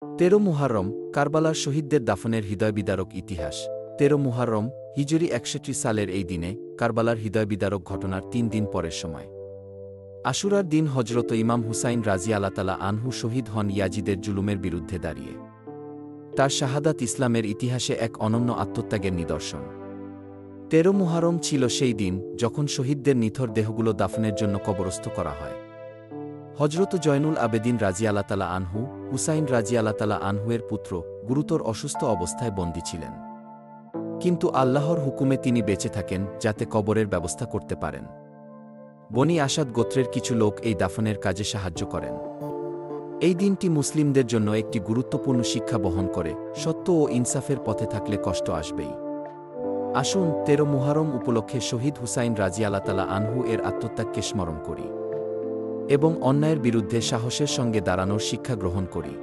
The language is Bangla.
13 মুহররম কারবালার শহীদদের দাফনের হৃদয়বিদারক ইতিহাস। 13 মুহররম হিজরি 61 সালের এই দিনে কারবালার হৃদয়বিদারক ঘটনার 3 দিন পরের সময় আশুরার দিন হজরত ইমাম হুসাইন রাযিয়াল্লাহু আনহু শহীদ হন ইয়াজিদের জুলুমের বিরুদ্ধে দাঁড়িয়ে। তার শাহাদাত ইসলামের ইতিহাসে এক অনন্য আত্মত্যাগের নিদর্শন। 13 মুহররম ছিল সেই দিন যখন শহীদদের নিথর দেহগুলো দাফনের জন্য কবরস্থ করা হয়। হজরত জয়নুল আবেদিন রাযিয়াল্লাহু আনহু হুসাইন রাযিয়াল্লাহু আনহুয়ের পুত্র গুরুতর অসুস্থ অবস্থায় বন্দী ছিলেন, কিন্তু আল্লাহর হুকুমে তিনি বেঁচে থাকেন যাতে কবরের ব্যবস্থা করতে পারেন। বনি আসাদ গোত্রের কিছু লোক এই দাফনের কাজে সাহায্য করেন। এই দিনটি মুসলিমদের জন্য একটি গুরুত্বপূর্ণ শিক্ষা বহন করে, সত্য ও ইনসাফের পথে থাকলে কষ্ট আসবেই। আসুন 13 মুহররম উপলক্ষে শহীদ হুসাইন রাযিয়াল্লাহু আনহু এর আত্মত্যাগকে স্মরণ করি এবং অন্যায়ের বিরুদ্ধে সাহসের সঙ্গে দাঁড়ানোর শিক্ষা গ্রহণ করি।